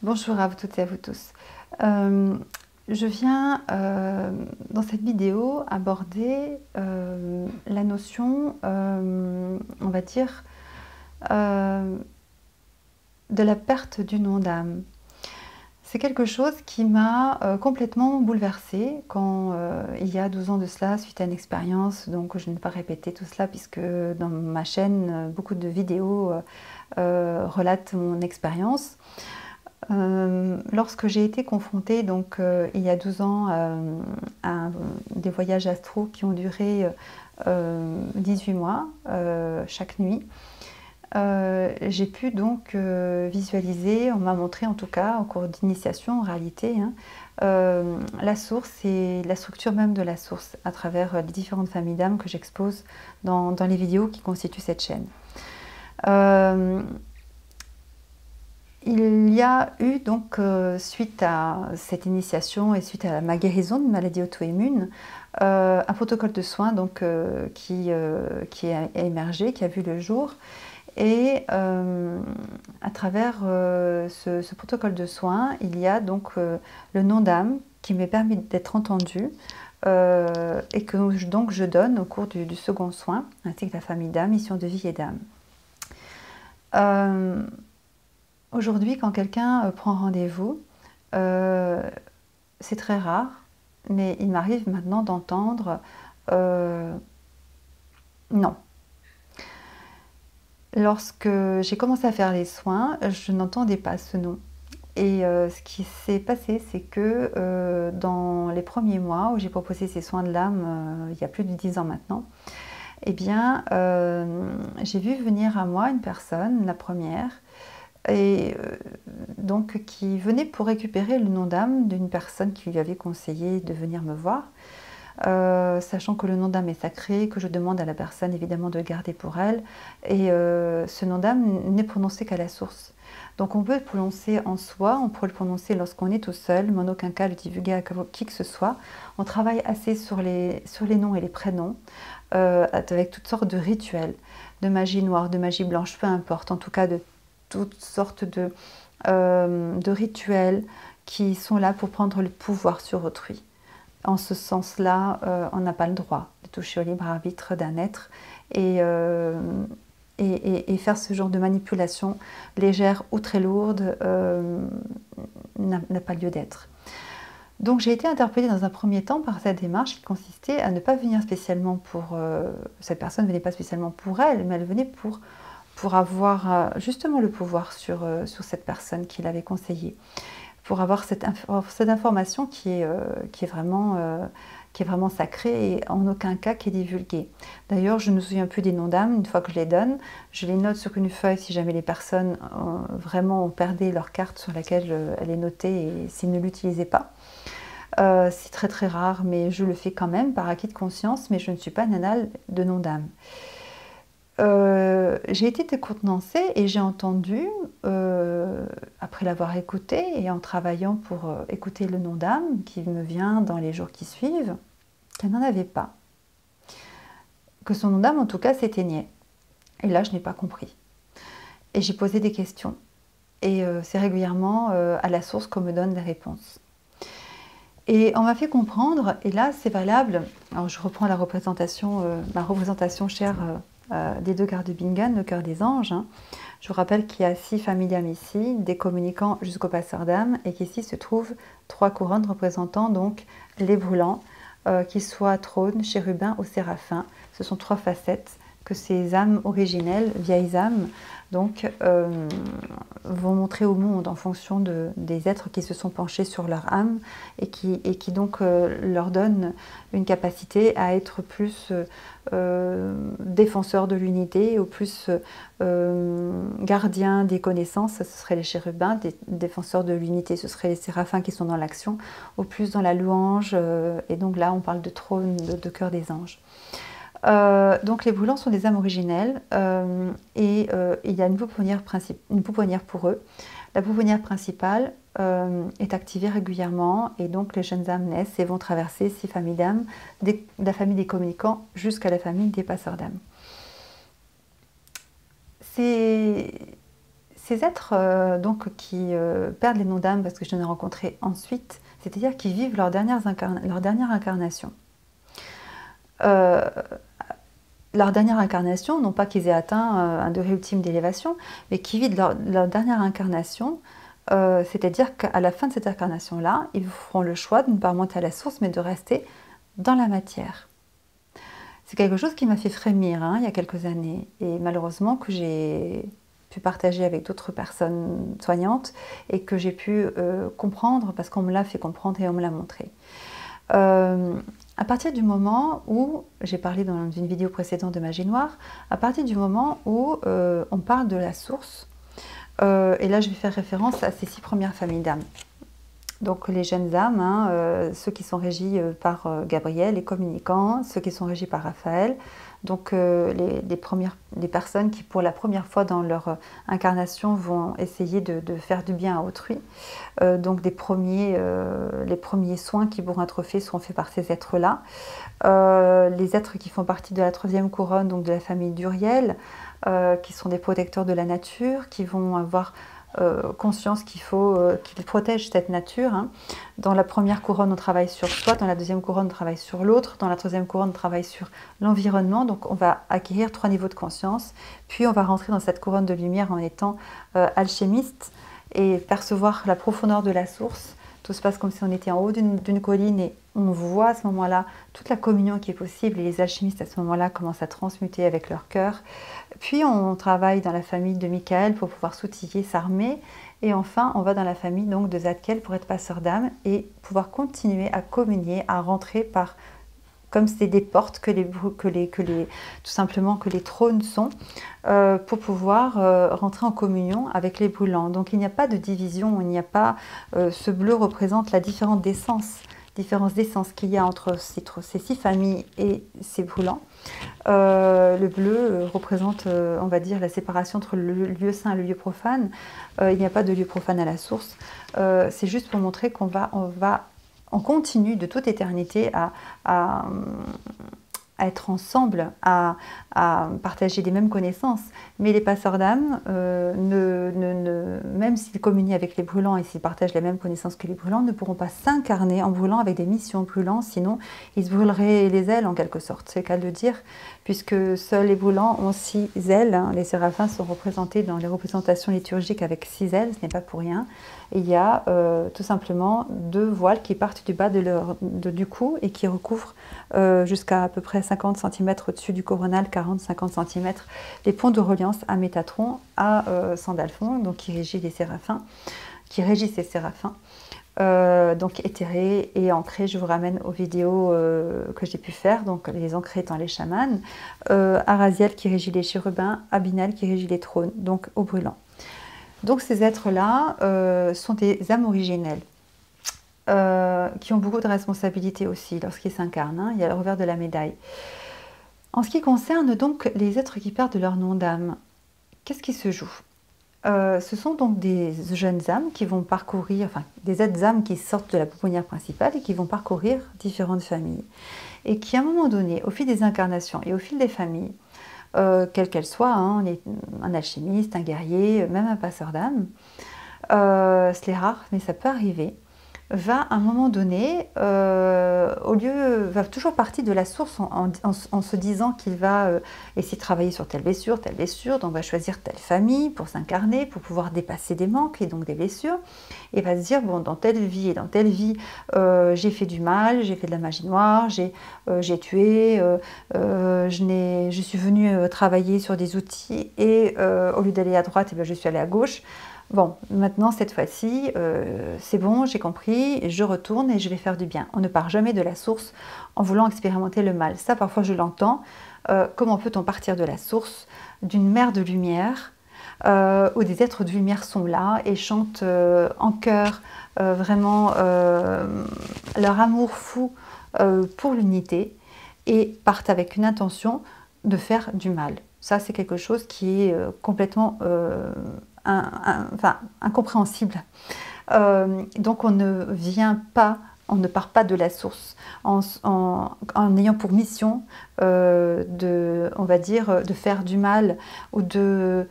Bonjour à vous toutes et à vous tous. Je viens dans cette vidéo aborder la notion, on va dire, de la perte du nom d'âme. C'est quelque chose qui m'a complètement bouleversée quand il y a 12 ans de cela, suite à une expérience. Donc je ne vais pas répéter tout cela puisque dans ma chaîne, beaucoup de vidéos relatent mon expérience. Lorsque j'ai été confrontée, donc il y a 12 ans, à des voyages astro qui ont duré 18 mois chaque nuit, j'ai pu donc visualiser, on m'a montré en tout cas, en cours d'initiation en réalité, la source et la structure même de la source à travers les différentes familles d'âmes que j'expose dans les vidéos qui constituent cette chaîne. Il y a eu donc, suite à cette initiation et suite à ma guérison d'une maladie auto-immune, un protocole de soins donc, qui a émergé, qui a vu le jour. Et à travers ce protocole de soins, il y a donc le nom d'âme qui m'est permis d'être entendue et que donc je donne au cours du second soin, ainsi que la famille d'âme, mission de vie et d'âme. Aujourd'hui, quand quelqu'un prend rendez-vous, c'est très rare, mais il m'arrive maintenant d'entendre non. Lorsque j'ai commencé à faire les soins, je n'entendais pas ce nom. Et ce qui s'est passé, c'est que dans les premiers mois où j'ai proposé ces soins de l'âme, il y a plus de 10 ans maintenant, eh bien, j'ai vu venir à moi une personne, la première, et donc qui venait pour récupérer le nom d'âme d'une personne qui lui avait conseillé de venir me voir, sachant que le nom d'âme est sacré, que je demande à la personne évidemment de le garder pour elle, et ce nom d'âme n'est prononcé qu'à la source. Donc on peut le prononcer en soi, on peut le prononcer lorsqu'on est tout seul, mais en aucun cas le divulguer à qui que ce soit. On travaille assez sur les noms et les prénoms, avec toutes sortes de rituels, de magie noire, de magie blanche, peu importe, en tout cas de toutes sortes de rituels qui sont là pour prendre le pouvoir sur autrui. En ce sens-là, on n'a pas le droit de toucher au libre arbitre d'un être et faire ce genre de manipulation légère ou très lourde n'a pas lieu d'être. Donc j'ai été interpellée dans un premier temps par cette démarche qui consistait à ne pas venir spécialement pour... cette personne ne venait pas spécialement pour elle, mais elle venait pour avoir justement le pouvoir sur cette personne qui l'avait conseillée, pour avoir cette information qui est vraiment sacrée et en aucun cas qui est divulguée. D'ailleurs, je ne me souviens plus des noms d'âme, une fois que je les donne, je les note sur une feuille si jamais les personnes vraiment ont perdu leur carte sur laquelle elle est notée et s'ils ne l'utilisaient pas. C'est très très rare, mais je le fais quand même par acquis de conscience, mais je ne suis pas nanale de nom d'âme. J'ai été décontenancée et j'ai entendu, après l'avoir écouté et en travaillant pour écouter le nom d'âme qui me vient dans les jours qui suivent, qu'elle n'en avait pas. Que son nom d'âme en tout cas s'éteignait. Et là je n'ai pas compris. Et j'ai posé des questions. Et c'est régulièrement à la source qu'on me donne des réponses. Et on m'a fait comprendre, et là c'est valable, alors je reprends la représentation, ma représentation chère des deux gardes de Bingen, le cœur des anges. Je vous rappelle qu'il y a 6 familles d'âmes ici, des communicants jusqu'au passeur d'âme, et qu'ici se trouvent 3 couronnes représentant donc les brûlants, qu'ils soient trône, chérubins ou séraphins. Ce sont 3 facettes que ces âmes originelles, vieilles âmes, donc vont montrer au monde en fonction des êtres qui se sont penchés sur leur âme et qui donc leur donnent une capacité à être plus défenseurs de l'unité ou plus gardiens des connaissances, ce seraient les chérubins, défenseurs de l'unité, ce seraient les séraphins qui sont dans l'action, ou plus dans la louange, et donc là on parle de trône, de cœur des anges. Donc les brûlants sont des âmes originelles et il y a une pouponnière pour eux. La pouponnière principale est activée régulièrement et donc les jeunes âmes naissent et vont traverser 6 familles d'âmes, de la famille des communicants jusqu'à la famille des passeurs d'âmes. C'est ces êtres donc qui perdent les noms d'âme, parce que je l'ai rencontré ensuite, c'est-à-dire qui vivent leur dernière incarnation. Leur dernière incarnation, non pas qu'ils aient atteint un degré ultime d'élévation, mais qui vivent leur dernière incarnation, c'est-à-dire qu'à la fin de cette incarnation-là, ils feront le choix de ne pas remonter à la source, mais de rester dans la matière. C'est quelque chose qui m'a fait frémir il y a quelques années, et malheureusement que j'ai pu partager avec d'autres personnes soignantes, et que j'ai pu comprendre, parce qu'on me l'a fait comprendre et on me l'a montré. À partir du moment où, j'ai parlé dans une vidéo précédente de Magie Noire, à partir du moment où on parle de la source, et là je vais faire référence à ces 6 premières familles d'âmes. Donc les jeunes âmes, ceux qui sont régis par Gabriel, les communicants, ceux qui sont régis par Raphaël, donc les personnes qui pour la première fois dans leur incarnation vont essayer de faire du bien à autrui. Donc les premiers soins qui pourront être faits seront faits par ces êtres-là. Les êtres qui font partie de la 3e couronne, donc de la famille d'Uriel, qui sont des protecteurs de la nature, qui vont avoir conscience qu'il faut qu'ils protègent cette nature. Dans la première couronne, on travaille sur soi, dans la 2e couronne, on travaille sur l'autre, dans la 3e couronne, on travaille sur l'environnement. Donc on va acquérir 3 niveaux de conscience, puis on va rentrer dans cette couronne de lumière en étant alchimiste et percevoir la profondeur de la source. Tout se passe comme si on était en haut d'une colline, et on voit à ce moment-là toute la communion qui est possible, et les alchimistes à ce moment-là commencent à transmuter avec leur cœur. Puis on travaille dans la famille de Michael pour pouvoir s'outiller, s'armer, et enfin on va dans la famille donc de Zadkiel pour être passeur d'âme et pouvoir continuer à communier, à rentrer par, comme c'est des portes tout simplement que les trônes sont, pour pouvoir rentrer en communion avec les brûlants. Donc il n'y a pas de division, il n'y a pas, ce bleu représente la différence d'essence qu'il y a entre ces 6 familles et ces brûlants. Le bleu représente, on va dire, la séparation entre le lieu saint et le lieu profane. Il n'y a pas de lieu profane à la source. C'est juste pour montrer on continue de toute éternité à être ensemble, à partager les mêmes connaissances. Mais les passeurs d'âme, même s'ils communient avec les brûlants et s'ils partagent les mêmes connaissances que les brûlants, ne pourront pas s'incarner en brûlant avec des missions brûlantes, sinon ils se brûleraient les ailes en quelque sorte, c'est le cas de le dire, puisque seuls les brûlants ont 6 ailes. Les séraphins sont représentés dans les représentations liturgiques avec 6 ailes, ce n'est pas pour rien. Et il y a tout simplement 2 voiles qui partent du bas du cou et qui recouvrent jusqu'à à peu près 50 cm au-dessus du coronal, 40-50 cm, les ponts de reliance à Métatron, à Sandalphon, donc qui régit les séraphins, qui régit ces séraphins. Donc éthérés et ancrés, je vous ramène aux vidéos que j'ai pu faire, donc les ancrés étant les chamans, Araziel qui régit les chérubins, Abinal qui régit les trônes, donc au brûlant. Donc ces êtres-là sont des âmes originelles, qui ont beaucoup de responsabilités aussi lorsqu'ils s'incarnent, il y a le revers de la médaille. En ce qui concerne donc les êtres qui perdent leur nom d'âme, qu'est-ce qui se joue? Ce sont donc des jeunes âmes qui vont parcourir, enfin des âmes qui sortent de la pouponnière principale et qui vont parcourir différentes familles. Et qui à un moment donné, au fil des incarnations et au fil des familles, quelles qu'elles soient, on est un alchimiste, un guerrier, même un passeur d'âme, c'est rare, mais ça peut arriver, va à un moment donné, va toujours partir de la source en se disant qu'il va essayer de travailler sur telle blessure, donc va choisir telle famille pour s'incarner, pour pouvoir dépasser des manques et donc des blessures, et va se dire, bon, dans telle vie et dans telle vie, j'ai fait du mal, j'ai fait de la magie noire, j'ai tué, je suis venue travailler sur des outils, et au lieu d'aller à droite, je suis allée à gauche. Bon, maintenant, cette fois-ci, c'est bon, j'ai compris, je retourne et je vais faire du bien. On ne part jamais de la source en voulant expérimenter le mal. Ça, parfois, je l'entends. Comment peut-on partir de la source d'une mer de lumière où des êtres de lumière sont là et chantent en chœur vraiment leur amour fou pour l'unité, et partent avec une intention de faire du mal. Ça, c'est quelque chose qui est complètement incompréhensible. Donc on ne part pas de la source en ayant pour mission on va dire, de faire du mal ou de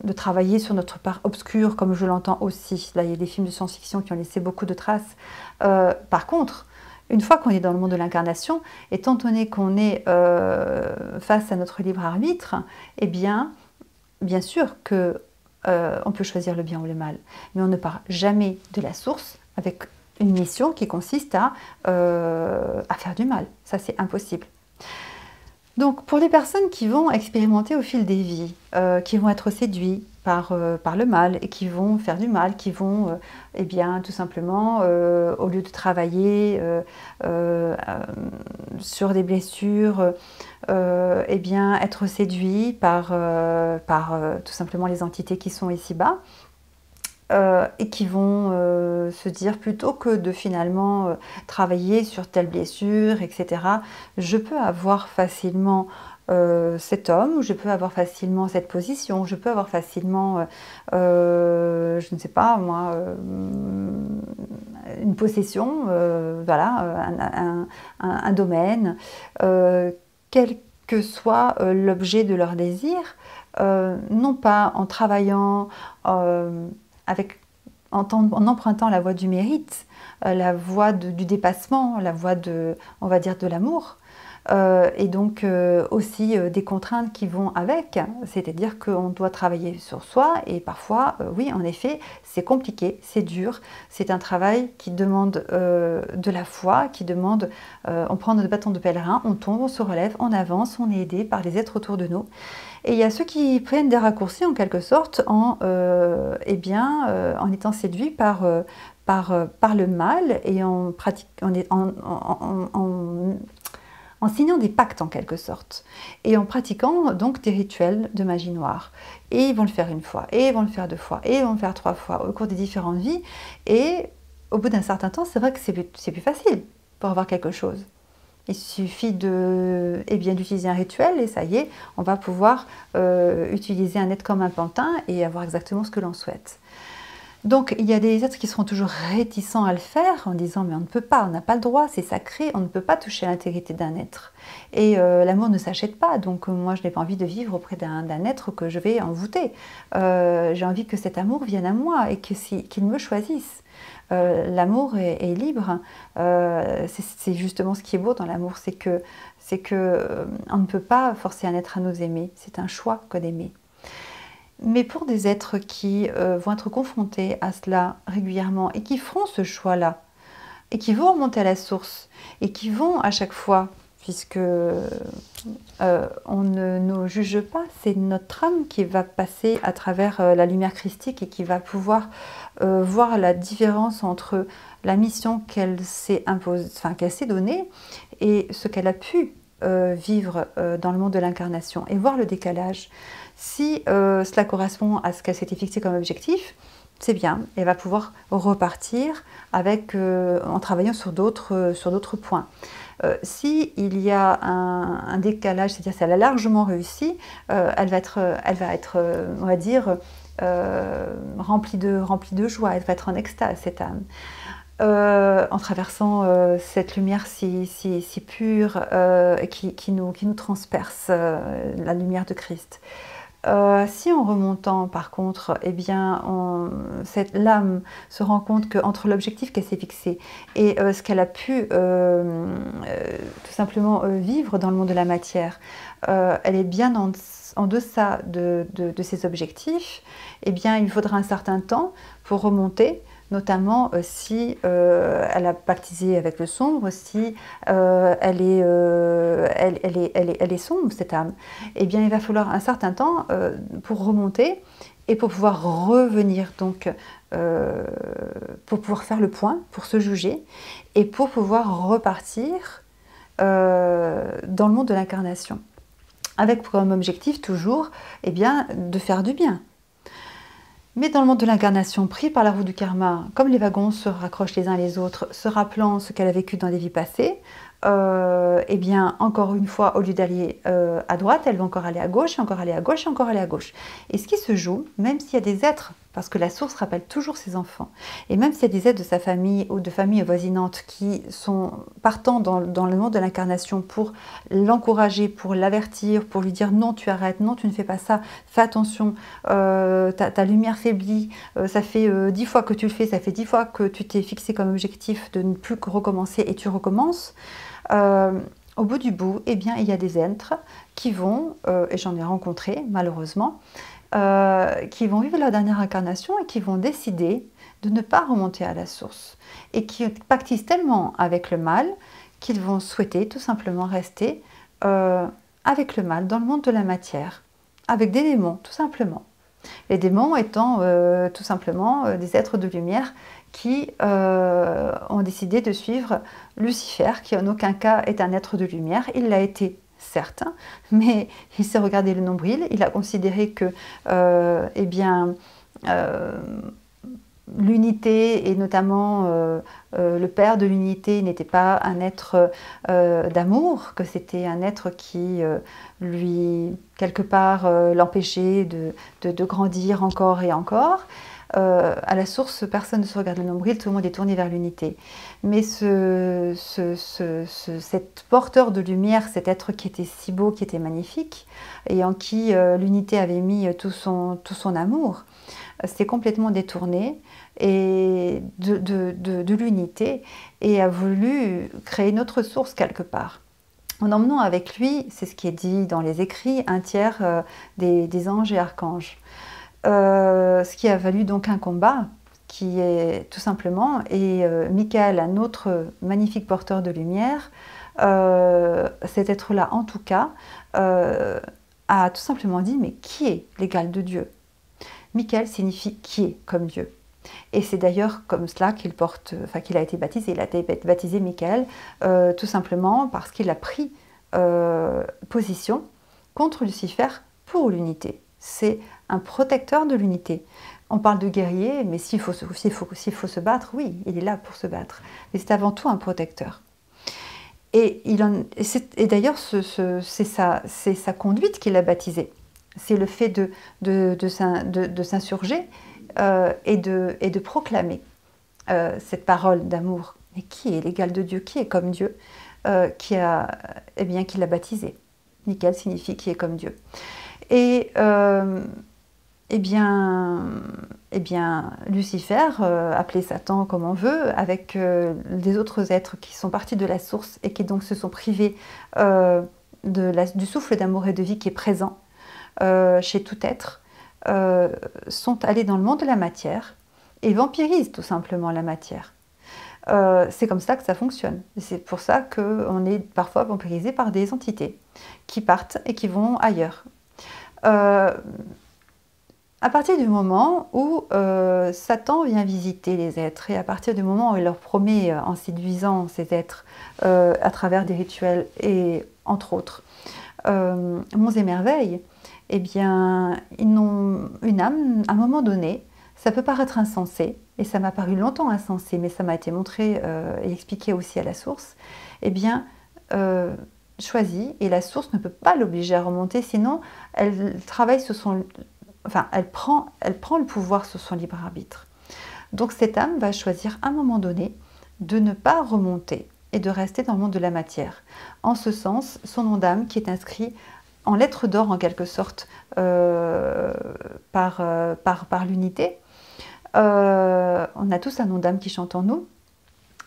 de travailler sur notre part obscure, comme je l'entends aussi. Là, il y a des films de science-fiction qui ont laissé beaucoup de traces. Par contre, une fois qu'on est dans le monde de l'incarnation, étant donné qu'on est face à notre libre arbitre, eh bien sûr que on peut choisir le bien ou le mal, mais on ne part jamais de la source avec une mission qui consiste à faire du mal. Ça, c'est impossible. Donc, pour les personnes qui vont expérimenter au fil des vies, qui vont être séduits par le mal et qui vont faire du mal, qui vont, eh bien, tout simplement, au lieu de travailler sur des blessures, eh bien, être séduits par tout simplement les entités qui sont ici-bas, et qui vont se dire plutôt que de finalement travailler sur telle blessure, etc. Je peux avoir facilement cet homme, ou je peux avoir facilement cette position, je peux avoir facilement, je ne sais pas moi, une possession, voilà, un domaine, quel que soit l'objet de leur désir, non pas en travaillant en empruntant la voie du mérite, la voie du dépassement, la voie on va dire, de l'amour, et donc aussi des contraintes qui vont avec, c'est-à-dire qu'on doit travailler sur soi, et parfois, oui, en effet, c'est compliqué, c'est dur, c'est un travail qui demande de la foi, qui demande, on prend notre bâton de pèlerin, on tombe, on se relève, on avance, on est aidé par les êtres autour de nous. Et il y a ceux qui prennent des raccourcis en quelque sorte en étant séduits par le mal et en signant des pactes en quelque sorte et en pratiquant donc des rituels de magie noire. Et ils vont le faire une fois, et ils vont le faire 2 fois, et ils vont le faire 3 fois au cours des différentes vies. Et au bout d'un certain temps, c'est vrai que c'est plus facile pour avoir quelque chose. Il suffit d'utiliser un rituel et ça y est, on va pouvoir utiliser un être comme un pantin et avoir exactement ce que l'on souhaite. Donc il y a des êtres qui seront toujours réticents à le faire en disant mais on ne peut pas, on n'a pas le droit, c'est sacré, on ne peut pas toucher à l'intégrité d'un être. Et l'amour ne s'achète pas, donc moi je n'ai pas envie de vivre auprès d'un être que je vais envoûter. J'ai envie que cet amour vienne à moi et qu'il me choisisse. L'amour est libre, c'est justement ce qui est beau dans l'amour, c'est que on ne peut pas forcer un être à nous aimer, c'est un choix que d'aimer. Mais pour des êtres qui vont être confrontés à cela régulièrement et qui feront ce choix-là, et qui vont remonter à la source, et qui vont à chaque fois, puisque on ne nous juge pas, c'est notre âme qui va passer à travers la lumière christique et qui va pouvoir voir la différence entre la mission qu'elle s'est donnée et ce qu'elle a pu vivre dans le monde de l'incarnation et voir le décalage. Si cela correspond à ce qu'elle s'était fixé comme objectif, c'est bien, elle va pouvoir repartir en travaillant sur d'autres points. Si il y a un décalage, c'est-à-dire si elle a largement réussi, elle va être, on va dire, remplie de joie, elle va être en extase, cette âme. En traversant cette lumière si pure qui nous transperce, la lumière de Christ. Si en remontant, par contre, eh bien, l'âme se rend compte qu'entre l'objectif qu'elle s'est fixé et ce qu'elle a pu tout simplement vivre dans le monde de la matière, elle est bien en deçà de ses objectifs, eh bien, il faudra un certain temps pour remonter, notamment si elle a pactisé avec le sombre, si elle est sombre, cette âme, eh bien il va falloir un certain temps pour remonter et pour pouvoir revenir, donc pour pouvoir faire le point, pour se juger et pour pouvoir repartir dans le monde de l'incarnation, avec comme objectif toujours eh bien, de faire du bien. Mais dans le monde de l'incarnation, pris par la roue du karma, comme les wagons se raccrochent les uns les autres, se rappelant ce qu'elle a vécu dans des vies passées, eh bien, encore une fois, au lieu d'aller à droite, elle va encore aller à gauche, et encore aller à gauche, et encore aller à gauche. Et ce qui se joue, même s'il y a des êtres parce que la source rappelle toujours ses enfants. Et même s'il y a des êtres de sa famille ou de familles avoisinantes qui sont partant dans le monde de l'incarnation pour l'encourager, pour l'avertir, pour lui dire non, tu arrêtes, non, tu ne fais pas ça, fais attention, ta lumière faiblit, ça fait 10 fois que tu le fais, ça fait 10 fois que tu t'es fixé comme objectif de ne plus recommencer et tu recommences. Au bout du bout, eh bien, il y a des êtres qui vont, et j'en ai rencontré malheureusement, qui vont vivre leur dernière incarnation et qui vont décider de ne pas remonter à la source et qui pactisent tellement avec le mal qu'ils vont souhaiter tout simplement rester avec le mal dans le monde de la matière, avec des démons tout simplement. Les démons étant tout simplement des êtres de lumière qui ont décidé de suivre Lucifer, qui en aucun cas est un être de lumière. Il l'a été, certes, mais il s'est regardé le nombril, il a considéré que eh bien, l'unité, et notamment le père de l'unité, n'était pas un être d'amour, que c'était un être qui lui, quelque part, l'empêchait de grandir encore et encore. À la source, personne ne se regarde le nombril, tout le monde est tourné vers l'unité. Mais cet porteur de lumière, cet être qui était si beau, qui était magnifique, et en qui l'unité avait mis tout son amour, s'est complètement détourné et de l'unité et a voulu créer une autre source quelque part. En emmenant avec lui, c'est ce qui est dit dans les écrits, un tiers des anges et archanges. Ce qui a valu donc un combat qui est tout simplement, et Michael, un autre magnifique porteur de lumière, cet être-là en tout cas, a tout simplement dit, mais qui est l'égal de Dieu? Michael signifie qui est comme Dieu. Et c'est d'ailleurs comme cela qu'il a été baptisé. Il a été baptisé Michael, tout simplement parce qu'il a pris position contre Lucifer pour l'unité. C'est un protecteur de l'unité. On parle de guerrier, mais s'il faut se battre, oui, il est là pour se battre. Mais c'est avant tout un protecteur. Et d'ailleurs, c'est sa conduite qui l'a baptisé. C'est le fait de s'insurger et de proclamer cette parole d'amour. Mais qui est l'égal de Dieu? Qui est comme Dieu? Qui l'a baptisé. Michael signifie qui est comme Dieu. Et Lucifer, appelé Satan comme on veut, avec des autres êtres qui sont partis de la source et qui donc se sont privés du souffle d'amour et de vie qui est présent chez tout être, sont allés dans le monde de la matière et vampirisent tout simplement la matière. C'est comme ça que ça fonctionne. C'est pour ça qu'on est parfois vampirisé par des entités qui partent et qui vont ailleurs. À partir du moment où Satan vient visiter les êtres, et à partir du moment où il leur promet, en séduisant ces êtres à travers des rituels et entre autres monts et merveilles, eh bien, ils n'ont une âme. À un moment donné, ça peut paraître insensé, et ça m'a paru longtemps insensé, mais ça m'a été montré et expliqué aussi à la source, eh bien, choisit, et la source ne peut pas l'obliger à remonter, sinon elle travaille sur son... Enfin, elle prend le pouvoir sur son libre arbitre. Donc cette âme va choisir à un moment donné de ne pas remonter et de rester dans le monde de la matière. En ce sens, son nom d'âme qui est inscrit en lettres d'or en quelque sorte par l'unité. On a tous un nom d'âme qui chante en nous.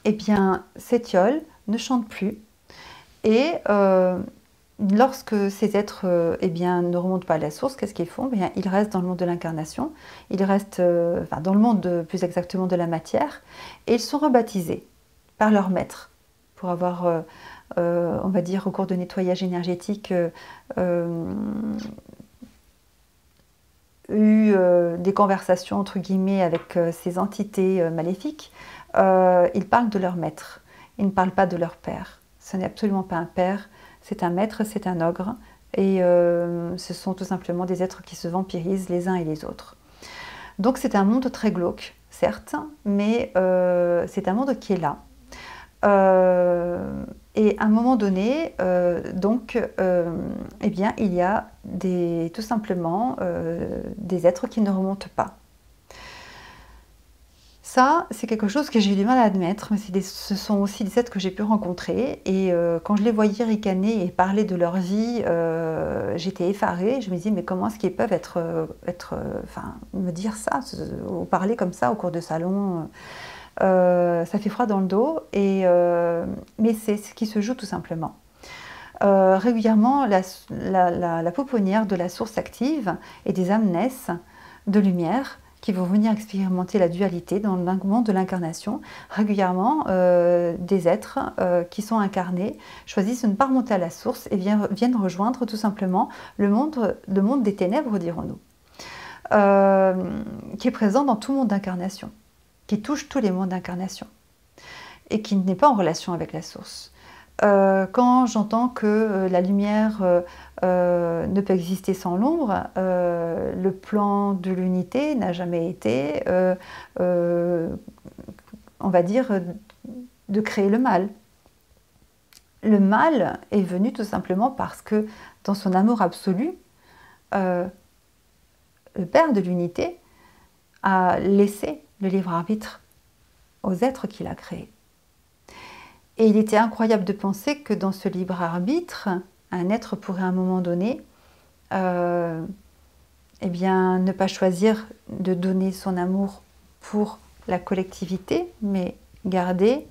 Eh bien, cette yole ne chante plus. Et lorsque ces êtres ne remontent pas à la source, qu'est-ce qu'ils font? Ils restent dans le monde de l'incarnation, ils restent dans le monde plus exactement de la matière, et ils sont rebaptisés par leur maître pour avoir, on va dire, au cours de nettoyage énergétique, eu des conversations entre guillemets avec ces entités maléfiques. Ils parlent de leur maître, ils ne parlent pas de leur père. Ce n'est absolument pas un père, c'est un maître, c'est un ogre, et ce sont tout simplement des êtres qui se vampirisent les uns et les autres. Donc c'est un monde très glauque, certes, mais c'est un monde qui est là. Et à un moment donné, eh bien, il y a tout simplement des êtres qui ne remontent pas. Ça, c'est quelque chose que j'ai eu du mal à admettre, mais ce sont aussi des êtres que j'ai pu rencontrer. Et quand je les voyais ricaner et parler de leur vie, j'étais effarée. Je me disais, mais comment est-ce qu'ils peuvent enfin, me dire ça, ou parler comme ça au cours de salon. Ça fait froid dans le dos, mais c'est ce qui se joue tout simplement. Régulièrement, la pouponnière de la source active et des âmes naissent de lumière qui vont venir expérimenter la dualité dans le monde de l'incarnation. Régulièrement, des êtres qui sont incarnés choisissent de ne pas remonter à la source et viennent rejoindre tout simplement le monde des ténèbres, dirons-nous, qui est présent dans tout monde d'incarnation, qui touche tous les mondes d'incarnation et qui n'est pas en relation avec la source. Quand j'entends que la lumière ne peut exister sans l'ombre, le plan de l'unité n'a jamais été, on va dire, de créer le mal. Le mal est venu tout simplement parce que dans son amour absolu, le Père de l'unité a laissé le libre arbitre aux êtres qu'il a créés. Et il était incroyable de penser que dans ce libre arbitre, un être pourrait à un moment donné eh bien, ne pas choisir de donner son amour pour la collectivité, mais garder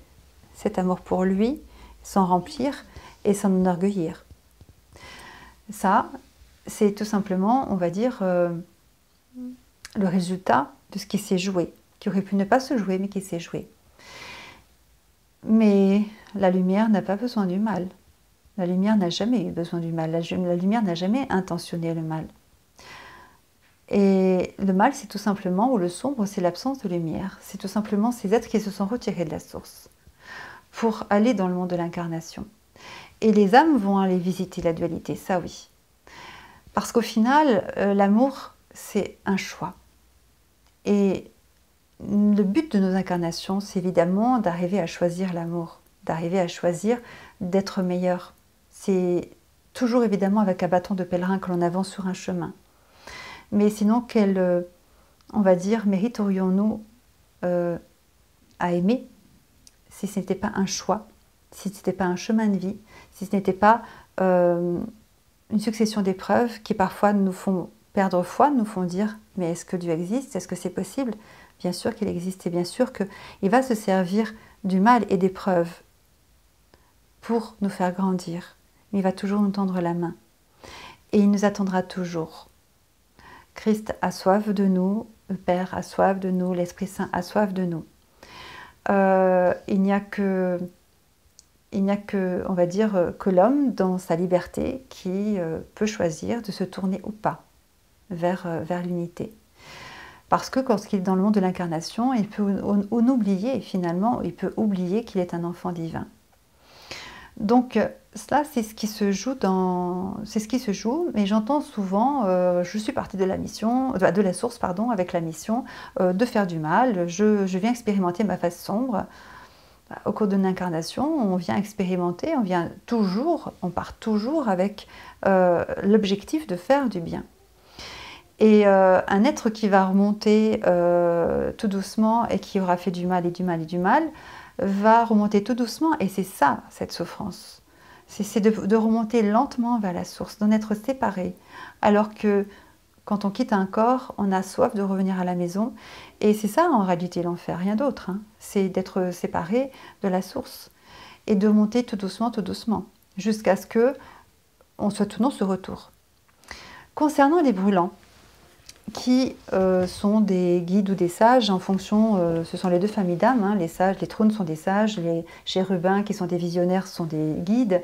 cet amour pour lui, s'en remplir et s'en enorgueillir. Ça, c'est tout simplement, on va dire, le résultat de ce qui s'est joué, qui aurait pu ne pas se jouer, mais qui s'est joué. Mais la lumière n'a pas besoin du mal. La lumière n'a jamais eu besoin du mal. La lumière n'a jamais intentionné le mal. Et le mal, c'est tout simplement, ou le sombre, c'est l'absence de lumière. C'est tout simplement ces êtres qui se sont retirés de la source pour aller dans le monde de l'incarnation. Et les âmes vont aller visiter la dualité, ça oui. Parce qu'au final, l'amour, c'est un choix. Et le but de nos incarnations, c'est évidemment d'arriver à choisir l'amour, d'arriver à choisir d'être meilleur. C'est toujours évidemment avec un bâton de pèlerin que l'on avance sur un chemin. Mais sinon, on va dire, mériterions-nous à aimer si ce n'était pas un choix, si ce n'était pas un chemin de vie, si ce n'était pas une succession d'épreuves qui parfois nous font perdre foi, nous font dire « mais est-ce que Dieu existe? Est-ce que c'est possible ?» Bien sûr qu'il existe et bien sûr qu'il va se servir du mal et des preuves pour nous faire grandir. Mais il va toujours nous tendre la main. Et il nous attendra toujours. Christ a soif de nous, le Père a soif de nous, l'Esprit Saint a soif de nous. Il n'y a que, on va dire, que l'homme, dans sa liberté, qui peut choisir de se tourner ou pas vers l'unité. Parce que lorsqu'il est dans le monde de l'incarnation, il peut en oublier finalement, il peut oublier qu'il est un enfant divin. Donc cela, c'est ce qui se joue mais j'entends souvent, je suis partie de la source, avec la mission de faire du mal, je viens expérimenter ma face sombre. Au cours d'une incarnation, on vient expérimenter, on part toujours avec l'objectif de faire du bien. Et un être qui va remonter tout doucement et qui aura fait du mal et du mal et du mal, va remonter tout doucement, et c'est ça, cette souffrance. C'est de remonter lentement vers la source, d'en être séparé. Alors que quand on quitte un corps, on a soif de revenir à la maison. Et c'est ça en réalité l'enfer, rien d'autre. Hein. C'est d'être séparé de la source et de monter tout doucement, jusqu'à ce qu'on soit tout dans ce retour. Concernant les brûlants, qui sont des guides ou des sages en fonction, ce sont les deux familles d'âmes, hein, les sages, les trônes sont des sages, les chérubins qui sont des visionnaires sont des guides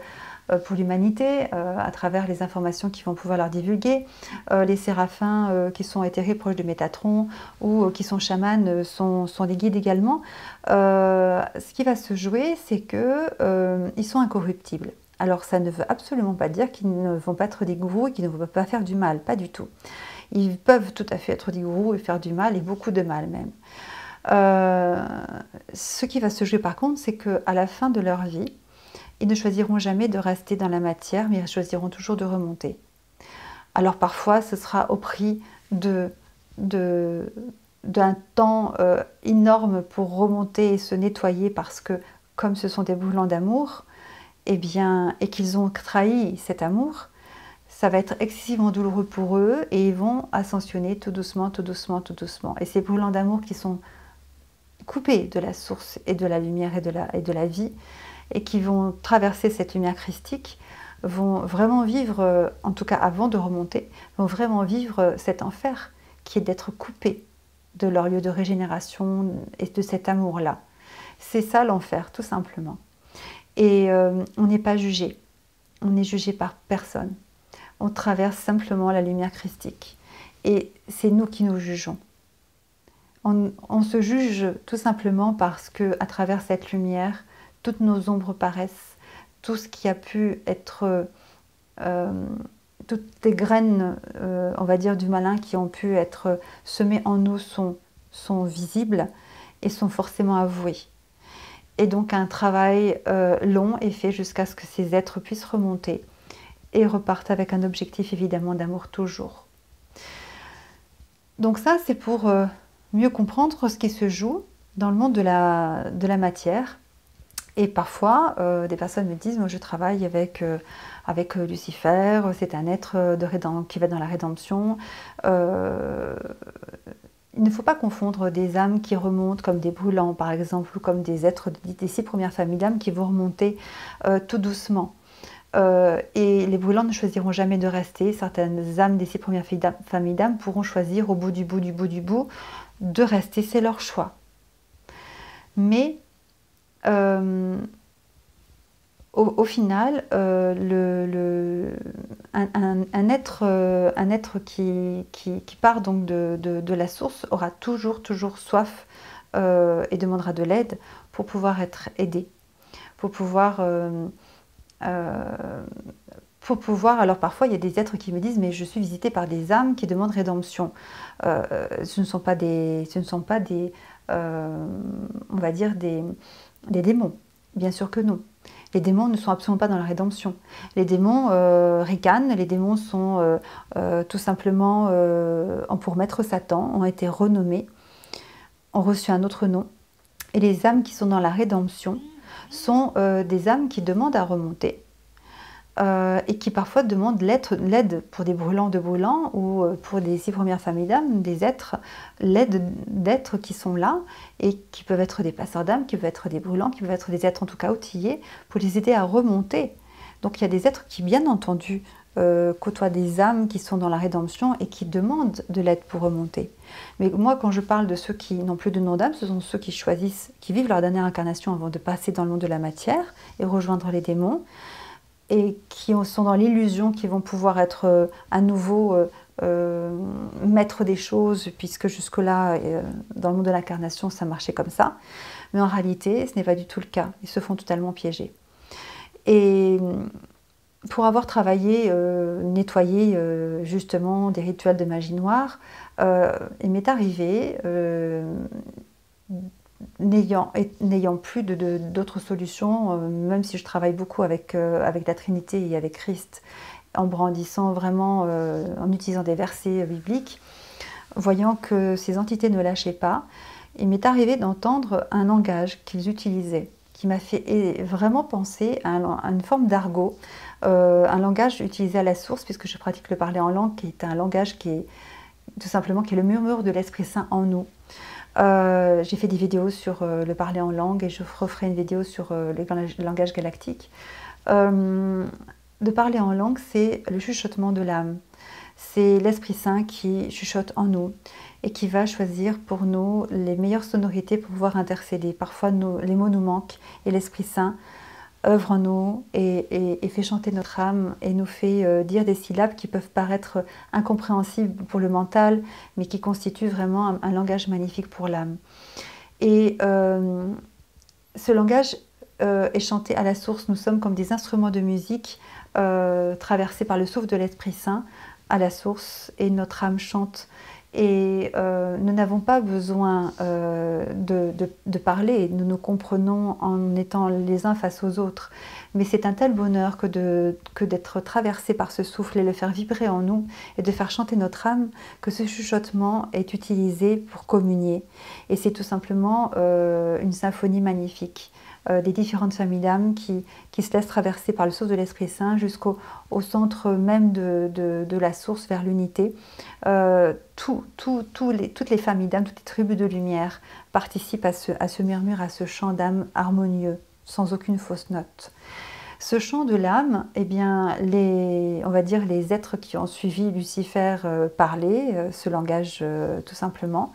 pour l'humanité à travers les informations qu'ils vont pouvoir leur divulguer, les séraphins qui sont éthérés proches de Métatron ou qui sont chamans sont des guides également. Ce qui va se jouer, c'est qu'ils sont incorruptibles. Alors ça ne veut absolument pas dire qu'ils ne vont pas être des gourous et qu'ils ne vont pas faire du mal, pas du tout. Ils peuvent tout à fait être des gourous et faire du mal, et beaucoup de mal même. Ce qui va se jouer par contre, c'est qu'à la fin de leur vie, ils ne choisiront jamais de rester dans la matière, mais ils choisiront toujours de remonter. Alors parfois, ce sera au prix de d'un temps énorme pour remonter et se nettoyer parce que comme ce sont des brûlants d'amour, eh bien, et qu'ils ont trahi cet amour, ça va être excessivement douloureux pour eux et ils vont ascensionner tout doucement, tout doucement, tout doucement. Et ces brûlants d'amour qui sont coupés de la source et de la lumière et de la vie et qui vont traverser cette lumière christique vont vraiment vivre, en tout cas avant de remonter, vont vraiment vivre cet enfer qui est d'être coupés de leur lieu de régénération et de cet amour-là. C'est ça l'enfer, tout simplement. Et on n'est pas jugé, on n'est jugé par personne. On traverse simplement la lumière christique. Et c'est nous qui nous jugeons. On se juge tout simplement parce que, à travers cette lumière, toutes nos ombres paraissent, tout ce qui a pu être, toutes les graines, on va dire, du malin qui ont pu être semées en nous sont visibles et sont forcément avouées. Et donc un travail long est fait jusqu'à ce que ces êtres puissent remonter et repartent avec un objectif évidemment d'amour toujours. Donc ça c'est pour mieux comprendre ce qui se joue dans le monde de la matière. Et parfois des personnes me disent, moi je travaille avec Lucifer, c'est un être qui va dans la rédemption. Il ne faut pas confondre des âmes qui remontent comme des brûlants par exemple, ou comme des êtres des 6 premières familles d'âmes qui vont remonter tout doucement. Et les brûlants ne choisiront jamais de rester. Certaines âmes des 6 premières familles d'âmes pourront choisir au bout du bout de rester, c'est leur choix. Mais au final, un être qui part donc de la source aura toujours soif et demandera de l'aide pour pouvoir être aidé, pour pouvoir, alors parfois il y a des êtres qui me disent mais je suis visitée par des âmes qui demandent rédemption. Ce ne sont pas des on va dire des démons, bien sûr que non. Les démons ne sont absolument pas dans la rédemption. Les démons ricanent, les démons sont tout simplement, pour mettre Satan, ont été renommés, ont reçu un autre nom. Et les âmes qui sont dans la rédemption sont des âmes qui demandent à remonter et qui parfois demandent l'aide pour des brûlants de brûlants ou pour des 6 premières familles d'âmes, des êtres, l'aide d'êtres qui sont là et qui peuvent être des passeurs d'âmes, qui peuvent être des brûlants, qui peuvent être des êtres en tout cas outillés pour les aider à remonter. Donc il y a des êtres qui bien entendu côtoient des âmes qui sont dans la rédemption et qui demandent de l'aide pour remonter. Mais moi quand je parle de ceux qui n'ont plus de nom d'âme, ce sont ceux qui choisissent, qui vivent leur dernière incarnation avant de passer dans le monde de la matière et rejoindre les démons, et qui sont dans l'illusion qu'ils vont pouvoir être à nouveau maîtres des choses, puisque jusque-là, dans le monde de l'incarnation, ça marchait comme ça. Mais en réalité, ce n'est pas du tout le cas. Ils se font totalement piéger. Et pour avoir travaillé, nettoyé justement des rituels de magie noire, il m'est arrivé, n'ayant plus d'autres solutions, même si je travaille beaucoup avec la Trinité et avec Christ, en brandissant vraiment, en utilisant des versets bibliques, voyant que ces entités ne lâchaient pas, il m'est arrivé d'entendre un langage qu'ils utilisaient, qui m'a fait vraiment penser à une forme d'argot, un langage utilisé à la source, puisque je pratique le parler en langue, qui est un langage qui est tout simplement qui est le murmure de l'Esprit Saint en nous. J'ai fait des vidéos sur le parler en langue et je referai une vidéo sur le langage galactique. De parler en langue, c'est le chuchotement de l'âme. C'est l'Esprit Saint qui chuchote en nous et qui va choisir pour nous les meilleures sonorités pour pouvoir intercéder. Parfois, les mots nous manquent et l'Esprit Saint œuvre en nous et fait chanter notre âme et nous fait dire des syllabes qui peuvent paraître incompréhensibles pour le mental, mais qui constituent vraiment un langage magnifique pour l'âme. Et ce langage est chanté à la source. Nous sommes comme des instruments de musique traversés par le souffle de l'Esprit Saint à la source, et notre âme chante Et nous n'avons pas besoin de parler, nous nous comprenons en étant les uns face aux autres. Mais c'est un tel bonheur que d'être traversé par ce souffle et le faire vibrer en nous et de faire chanter notre âme, que ce chuchotement est utilisé pour communier. Et c'est tout simplement une symphonie magnifique. Des différentes familles d'âmes qui se laissent traverser par le souffle de l'Esprit Saint jusqu'au centre même de la source, vers l'unité. Toutes les familles d'âmes, toutes les tribus de lumière participent à ce murmure, à ce chant d'âme harmonieux, sans aucune fausse note. Ce chant de l'âme, eh bien, on va dire les êtres qui ont suivi Lucifer parler, ce langage tout simplement,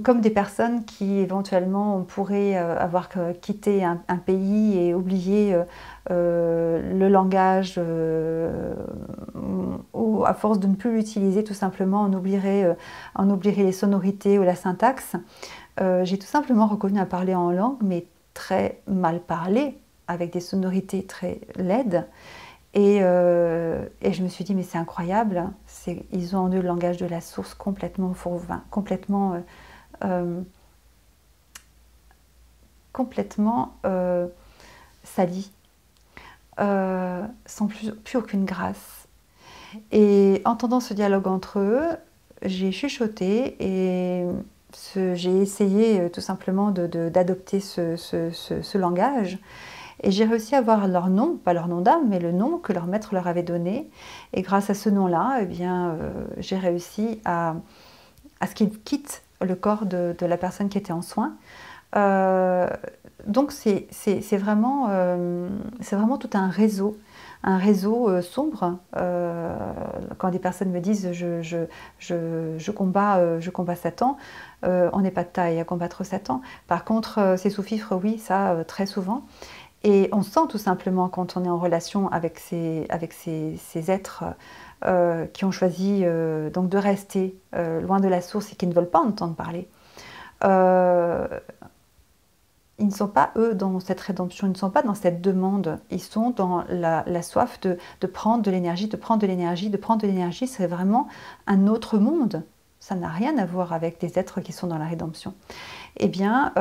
comme des personnes qui éventuellement pourraient avoir quitté un pays et oublié le langage, ou à force de ne plus l'utiliser, tout simplement, on oublierait les sonorités ou la syntaxe. J'ai tout simplement reconnu à parler en langue, mais très mal parlé, avec des sonorités très laides. Et je me suis dit, mais c'est incroyable, ils ont en eux le langage de la source complètement fourvin, complètement sali, sans plus aucune grâce. Et entendant ce dialogue entre eux, j'ai chuchoté et j'ai essayé tout simplement d'adopter ce langage. Et j'ai réussi à avoir leur nom, pas leur nom d'âme, mais le nom que leur maître leur avait donné. Et grâce à ce nom-là, eh bien, j'ai réussi à ce qu'ils quittent le corps de la personne qui était en soins. Donc c'est vraiment tout un réseau sombre. Quand des personnes me disent je combats Satan, on n'est pas de taille à combattre Satan. Par contre, ces sous-fifres, oui, ça, très souvent. Et on sent tout simplement quand on est en relation avec ces êtres qui ont choisi donc de rester loin de la source et qui ne veulent pas entendre parler. Ils ne sont pas, eux, dans cette rédemption, ils ne sont pas dans cette demande, ils sont dans la soif de prendre de l'énergie, de prendre de l'énergie, de prendre de l'énergie. C'est vraiment un autre monde. Ça n'a rien à voir avec des êtres qui sont dans la rédemption. Eh bien,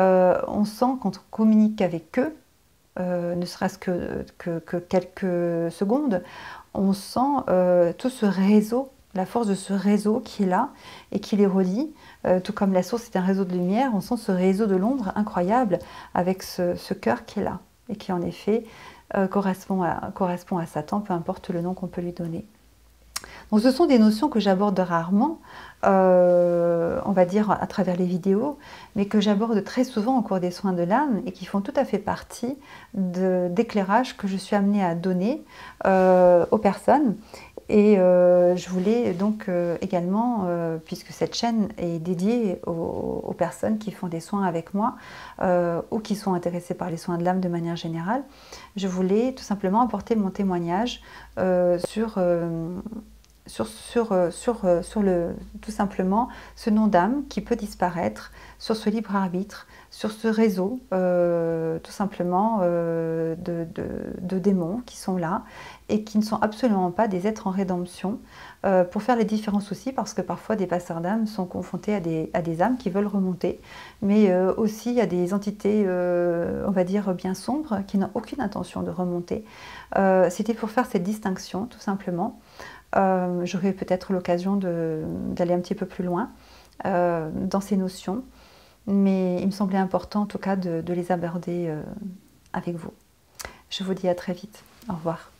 on sent quand on communique avec eux, ne serait-ce que quelques secondes, on sent tout ce réseau, la force de ce réseau qui est là et qui les relie, tout comme la source est un réseau de lumière, on sent ce réseau de l'ombre incroyable avec ce cœur qui est là et qui en effet correspond à Satan, peu importe le nom qu'on peut lui donner. Donc ce sont des notions que j'aborde rarement, on va dire à travers les vidéos, mais que j'aborde très souvent au cours des soins de l'âme et qui font tout à fait partie d'éclairages que je suis amenée à donner aux personnes. Et je voulais donc également, puisque cette chaîne est dédiée aux personnes qui font des soins avec moi ou qui sont intéressées par les soins de l'âme de manière générale, je voulais tout simplement apporter mon témoignage tout simplement ce nom d'âme qui peut disparaître, sur ce libre arbitre, sur ce réseau tout simplement de démons qui sont là et qui ne sont absolument pas des êtres en rédemption, pour faire la différence aussi, parce que parfois des passeurs d'âme sont confrontés à des âmes qui veulent remonter, mais aussi à des entités, on va dire, bien sombres, qui n'ont aucune intention de remonter. C'était pour faire cette distinction, tout simplement. J'aurai peut-être l'occasion d'aller un petit peu plus loin dans ces notions, mais il me semblait important en tout cas de les aborder avec vous. Je vous dis à très vite. Au revoir.